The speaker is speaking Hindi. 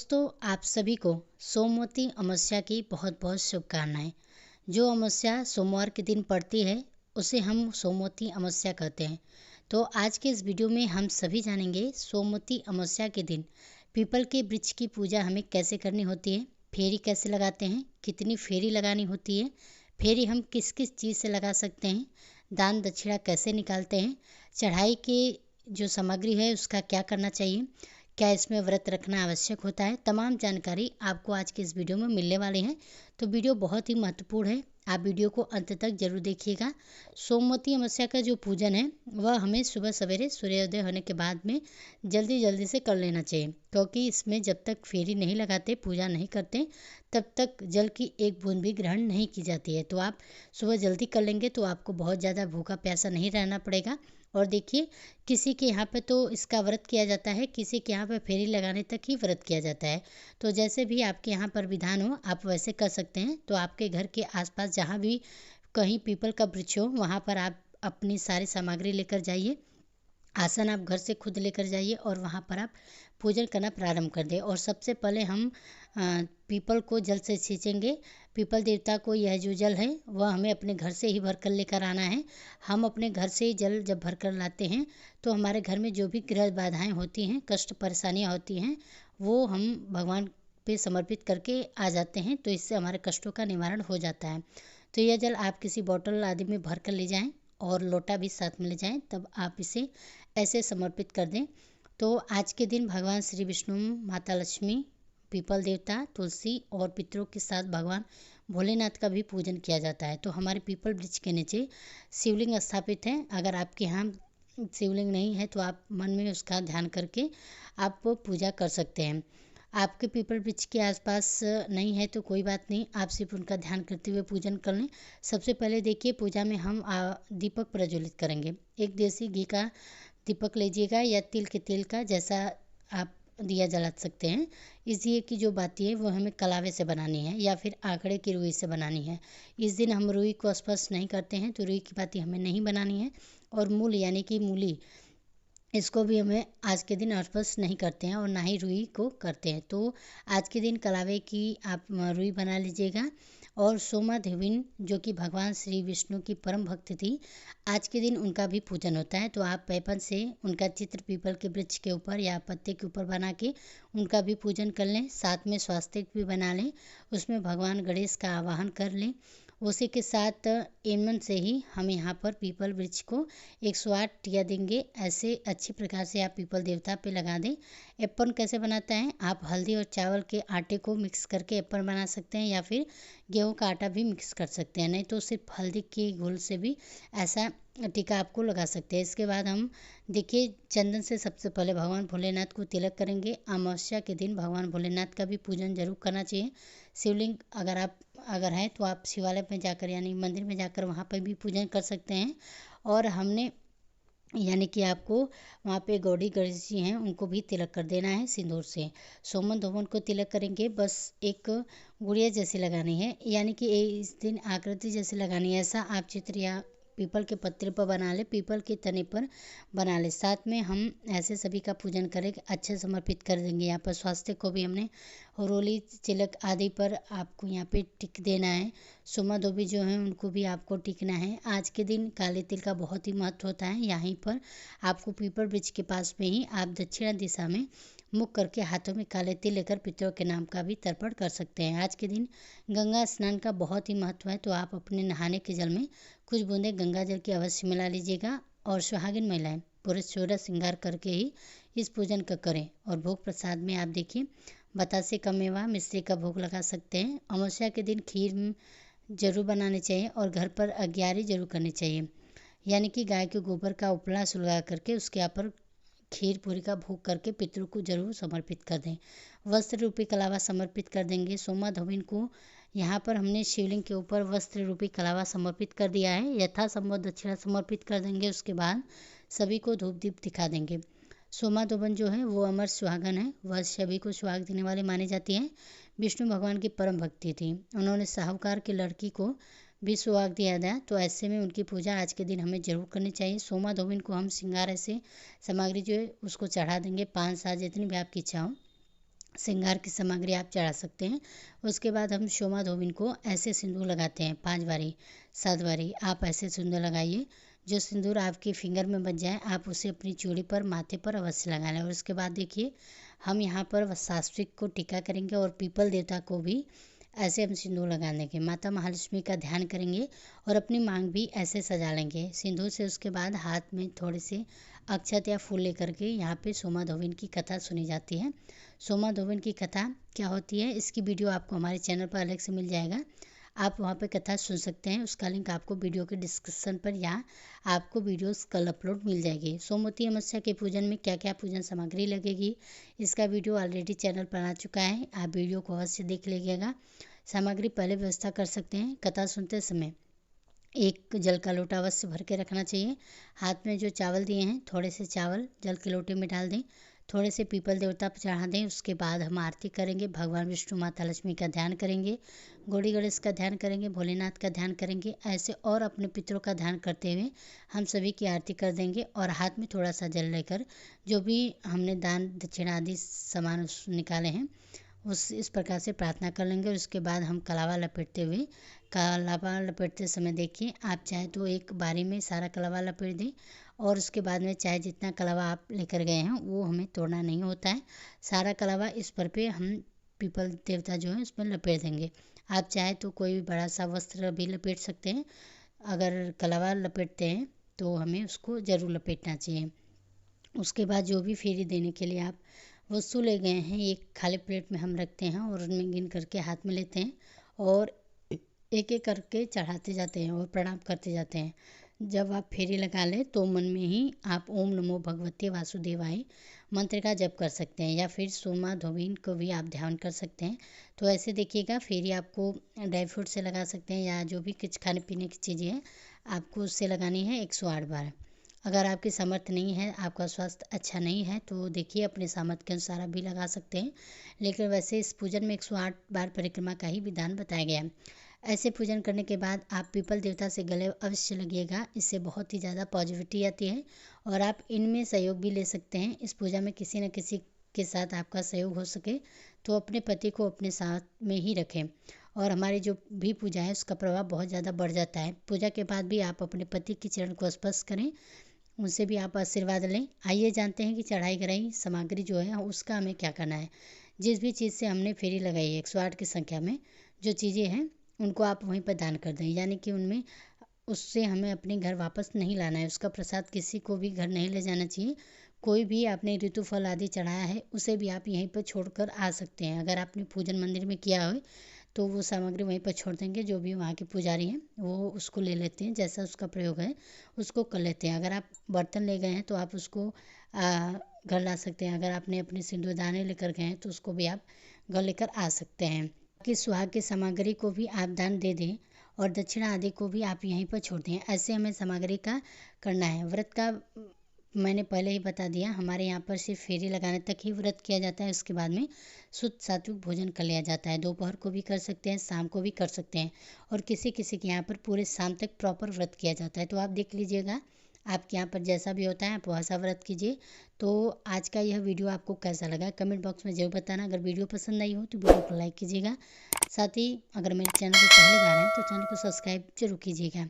दोस्तों, आप सभी को सोमवती अमावस्या की बहुत बहुत शुभकामनाएं। जो अमावस्या सोमवार के दिन पड़ती है उसे हम सोमवती अमावस्या कहते हैं। तो आज के इस वीडियो में हम सभी जानेंगे सोमवती अमावस्या के दिन पीपल के वृक्ष की पूजा हमें कैसे करनी होती है, फेरी कैसे लगाते हैं, कितनी फेरी लगानी होती है, फेरी हम किस किस चीज़ से लगा सकते हैं, दान दक्षिणा कैसे निकालते हैं, चढ़ाई की जो सामग्री है उसका क्या करना चाहिए, क्या इसमें व्रत रखना आवश्यक होता है, तमाम जानकारी आपको आज के इस वीडियो में मिलने वाली है। तो वीडियो बहुत ही महत्वपूर्ण है, आप वीडियो को अंत तक जरूर देखिएगा। सोमवती अमावस्या का जो पूजन है वह हमें सुबह सवेरे सूर्योदय होने के बाद में जल्दी जल्दी से कर लेना चाहिए, क्योंकि इसमें जब तक फेरी नहीं लगाते, पूजा नहीं करते, तब तक जल की एक बूंद भी ग्रहण नहीं की जाती है। तो आप सुबह जल्दी कर लेंगे तो आपको बहुत ज़्यादा भूखा प्यासा नहीं रहना पड़ेगा। और देखिए, किसी के यहाँ पे तो इसका व्रत किया जाता है, किसी के यहाँ पे फेरी लगाने तक ही व्रत किया जाता है। तो जैसे भी आपके यहाँ पर विधान हो आप वैसे कर सकते हैं। तो आपके घर के आसपास जहाँ भी कहीं पीपल का वृक्ष हो वहाँ पर आप अपनी सारी सामग्री लेकर जाइए। आसन आप घर से खुद लेकर जाइए और वहाँ पर आप पूजन करना प्रारंभ कर दें। और सबसे पहले हम पीपल को जल से सींचेंगे। पीपल देवता को यह जो जल है वह हमें अपने घर से ही भर कर लेकर आना है। हम अपने घर से ही जल जब भर कर लाते हैं तो हमारे घर में जो भी ग्रह बाधाएं होती हैं, कष्ट परेशानियां होती हैं, वो हम भगवान पे समर्पित करके आ जाते हैं। तो इससे हमारे कष्टों का निवारण हो जाता है। तो यह जल आप किसी बॉटल आदि में भर कर ले जाएं और लोटा भी साथ में ले जाएं, तब आप इसे ऐसे समर्पित कर दें। तो आज के दिन भगवान श्री विष्णु, माता लक्ष्मी, पीपल देवता, तुलसी और पितरों के साथ भगवान भोलेनाथ का भी पूजन किया जाता है। तो हमारे पीपल वृक्ष के नीचे शिवलिंग स्थापित है। अगर आपके यहाँ शिवलिंग नहीं है तो आप मन में उसका ध्यान करके आप पूजा कर सकते हैं। आपके पीपल वृक्ष के आसपास नहीं है तो कोई बात नहीं, आप सिर्फ उनका ध्यान करते हुए पूजन कर लें। सबसे पहले देखिए, पूजा में हम दीपक प्रज्वलित करेंगे। एक देसी घी का दीपक लीजिएगा या तिल के तेल का, जैसा आप दिया जला सकते हैं। इस दिए की जो बाती है वो हमें कलावे से बनानी है या फिर आंकड़े की रुई से बनानी है। इस दिन हम रुई को स्पर्श नहीं करते हैं, तो रुई की बाती हमें नहीं बनानी है। और मूल यानी कि मूली, इसको भी हमें आज के दिन स्पर्श नहीं करते हैं और ना ही रुई को करते हैं। तो आज के दिन कलावे की आप रुई बना लीजिएगा। और सोमा देवीन, जो कि भगवान श्री विष्णु की परम भक्त थी, आज के दिन उनका भी पूजन होता है। तो आप पैपन से उनका चित्र पीपल के वृक्ष के ऊपर या पत्ते के ऊपर बना के उनका भी पूजन कर लें। साथ में स्वास्तिक भी बना लें, उसमें भगवान गणेश का आवाहन कर लें। उसी के साथ एमन से ही हम यहाँ पर पीपल वृक्ष को 108 टिया देंगे। ऐसे अच्छी प्रकार से आप पीपल देवता पे लगा दें। एप्पन कैसे बनाता है, आप हल्दी और चावल के आटे को मिक्स करके एप्पन बना सकते हैं या फिर गेहूं का आटा भी मिक्स कर सकते हैं, नहीं तो सिर्फ हल्दी के घोल से भी ऐसा टीका आपको लगा सकते हैं। इसके बाद हम देखिए, चंदन से सबसे पहले भगवान भोलेनाथ को तिलक करेंगे। अमावस्या के दिन भगवान भोलेनाथ का भी पूजन जरूर करना चाहिए। शिवलिंग अगर है तो आप शिवालय में जाकर यानी मंदिर में जाकर वहाँ पर भी पूजन कर सकते हैं। और हमने यानी कि आपको वहाँ पे गौड़ी गणेश जी हैं उनको भी तिलक कर देना है सिंदूर से। सोमन धोमन को तिलक करेंगे, बस एक गुड़िया जैसी लगानी है, यानी कि इस दिन आकृति जैसी लगानी है। ऐसा आप चित्र या पीपल के पत्ते पर बना ले, पीपल के तने पर बना ले। साथ में हम ऐसे सभी का पूजन करें, अच्छे समर्पित कर देंगे। यहाँ पर स्वास्थ्य को भी हमने होरोली तिलक आदि पर आपको यहाँ पे टिक देना है। सोमा धोबी जो हैं उनको भी आपको टिकना है। आज के दिन काले तिल का बहुत ही महत्व होता है। यहीं पर आपको पीपल वृक्ष के पास में ही आप दक्षिणा दिशा में मुख करके हाथों में काले तिल लेकर पितरों के नाम का भी तर्पण कर सकते हैं। आज के दिन गंगा स्नान का बहुत ही महत्व है, तो आप अपने नहाने के जल में कुछ बूंदे गंगा जल की अवश्य मिला लीजिएगा। और सुहागिन महिलाएं पूरे सोलह श्रृंगार करके ही इस पूजन का करें। और भोग प्रसाद में आप देखिए, बतासे का मेवा मिश्री का भोग लगा सकते हैं। अमावस्या के दिन खीर जरूर बनानी चाहिए और घर पर अग्यारी जरूर करनी चाहिए, यानी कि गाय के गोबर का उपला सुलगा करके उसके ऊपर खीर पूरी का भोग करके पितरों को जरूर समर्पित कर दें। वस्त्र रूपी कलावा समर्पित कर देंगे। सोमा धोबिन को यहाँ पर हमने शिवलिंग के ऊपर वस्त्र रूपी कलावा समर्पित कर दिया है। यथासंभव दक्षिणा समर्पित कर देंगे। उसके बाद सभी को धूप दीप दिखा देंगे। सोमा धोबन जो है वो अमर सुहागन है, वह सभी को सुहाग देने वाले मानी जाती है। विष्णु भगवान की परम भक्ति थी, उन्होंने साहूकार की लड़की को भी सुहाग दिया था। तो ऐसे में उनकी पूजा आज के दिन हमें जरूर करनी चाहिए। सोमा धोबिन को हम श्रृंगार ऐसे सामग्री जो है उसको चढ़ा देंगे, 5 साल जितनी भी आपकी इच्छा हो। श्रृंगार की सामग्री आप चढ़ा सकते हैं। उसके बाद हम सोमा धोबिन को ऐसे सिंदूर लगाते हैं 5 बारी 7 बारी आप ऐसे सिंदूर लगाइए। जो सिंदूर आपके फिंगर में बच जाए आप उसे अपनी चूड़ी पर माथे पर अवश्य लगा लें। और उसके बाद देखिए हम यहाँ पर सात्विक को टीका करेंगे और पीपल देवता को भी ऐसे हम सिंदूर लगा देंगे। माता महालक्ष्मी का ध्यान करेंगे और अपनी मांग भी ऐसे सजा लेंगे सिंदूर से। उसके बाद हाथ में थोड़े से अक्षत या फूल लेकर के यहाँ पे सोमा धोबिन की कथा सुनी जाती है। सोमा धोबिन की कथा क्या होती है इसकी वीडियो आपको हमारे चैनल पर अलग से मिल जाएगा। आप वहाँ पे कथा सुन सकते हैं। उसका लिंक आपको वीडियो के डिस्क्रिप्शन पर या आपको वीडियोस कल अपलोड मिल जाएगी। सोमवती अमावस्या के पूजन में क्या क्या पूजन सामग्री लगेगी इसका वीडियो ऑलरेडी चैनल पर आ चुका है। आप वीडियो को अवश्य देख लीजिएगा। सामग्री पहले व्यवस्था कर सकते हैं। कथा सुनते समय एक जल का लोटा अवश्य भर के रखना चाहिए। हाथ में जो चावल दिए हैं थोड़े से चावल जल के लोटे में डाल दें। थोड़े से पीपल देवता पर चढ़ा दें। उसके बाद हम आरती करेंगे। भगवान विष्णु माता लक्ष्मी का ध्यान करेंगे। गौरी गणेश का ध्यान करेंगे। भोलेनाथ का ध्यान करेंगे। ऐसे और अपने पितरों का ध्यान करते हुए हम सभी की आरती कर देंगे। और हाथ में थोड़ा सा जल लेकर जो भी हमने दान दक्षिणा आदि सामान निकाले हैं उस इस प्रकार से प्रार्थना कर लेंगे। और उसके बाद हम कलावा लपेटते समय देखिए आप चाहे तो एक बारी में सारा कलावा लपेट दें। और उसके बाद में चाहे जितना कलावा आप लेकर गए हैं वो हमें तोड़ना नहीं होता है। सारा कलावा इस पर पे हम पीपल देवता जो है उसमें लपेट देंगे। आप चाहे तो कोई भी बड़ा सा वस्त्र भी लपेट सकते हैं। अगर कलावा लपेटते हैं तो हमें उसको ज़रूर लपेटना चाहिए। उसके बाद जो भी फेरी देने के लिए आप वस्तु ले गए हैं एक खाली प्लेट में हम रखते हैं और उनमें गिन करके हाथ में लेते हैं और एक एक करके चढ़ाते जाते हैं और प्रणाम करते जाते हैं। जब आप फेरी लगा लें तो मन में ही आप ओम नमो भगवते वासुदेवाय मंत्र का जप कर सकते हैं या फिर सोमा धोबिन को भी आप ध्यान कर सकते हैं। तो ऐसे देखिएगा फेरी आपको ड्राई फ्रूट से लगा सकते हैं या जो भी कुछ खाने पीने की चीज़ें हैं आपको उससे लगानी है 108 बार। अगर आपकी सामर्थ्य नहीं है आपका स्वास्थ्य अच्छा नहीं है तो देखिए अपने सामर्थ्य के अनुसार आप भी लगा सकते हैं। लेकिन वैसे इस पूजन में 108 बार परिक्रमा का ही विधान बताया गया है। ऐसे पूजन करने के बाद आप पीपल देवता से गले अवश्य लगिएगा। इससे बहुत ही ज़्यादा पॉजिटिविटी आती है और आप इनमें सहयोग भी ले सकते हैं। इस पूजा में किसी न किसी के साथ आपका सहयोग हो सके तो अपने पति को अपने साथ में ही रखें और हमारी जो भी पूजा है उसका प्रभाव बहुत ज़्यादा बढ़ जाता है। पूजा के बाद भी आप अपने पति के चरण को स्पर्श करें उनसे भी आप आशीर्वाद लें। आइए जानते हैं कि चढ़ाई कराई सामग्री जो है उसका हमें क्या करना है। जिस भी चीज़ से हमने फेरी लगाई है 108 की संख्या में जो चीज़ें हैं उनको आप वहीं पर दान कर दें। यानी कि उनमें उससे हमें अपने घर वापस नहीं लाना है। उसका प्रसाद किसी को भी घर नहीं ले जाना चाहिए। कोई भी आपने ऋतु फल आदि चढ़ाया है उसे भी आप यहीं पर छोड़कर आ सकते हैं। अगर आपने पूजन मंदिर में किया हो तो वो सामग्री वहीं पर छोड़ देंगे। जो भी वहाँ के पुजारी हैं वो उसको ले लेते हैं जैसा उसका प्रयोग है उसको कर लेते हैं। अगर आप बर्तन ले गए हैं तो आप उसको घर ला सकते हैं। अगर आपने अपने सिंदूरदानी लेकर गए हैं तो उसको भी आप घर लेकर आ सकते हैं। कि सुहाग की सामग्री को भी आप दान दे दें और दक्षिणा आदि को भी आप यहीं पर छोड़ दें। ऐसे हमें सामग्री का करना है। व्रत का मैंने पहले ही बता दिया हमारे यहाँ पर सिर्फ फेरी लगाने तक ही व्रत किया जाता है। उसके बाद में शुद्ध सात्विक भोजन कर लिया जाता है। दोपहर को भी कर सकते हैं शाम को भी कर सकते हैं और किसी किसी के यहाँ पर पूरे शाम तक प्रॉपर व्रत किया जाता है। तो आप देख लीजिएगा आपके यहाँ पर जैसा भी होता है आप वैसा व्रत कीजिए। तो आज का यह वीडियो आपको कैसा लगा कमेंट बॉक्स में ज़रूर बताना। अगर वीडियो पसंद आई हो तो वीडियो को लाइक कीजिएगा। साथ ही अगर मेरे चैनल पर पहली बार है तो चैनल को सब्सक्राइब जरूर कीजिएगा।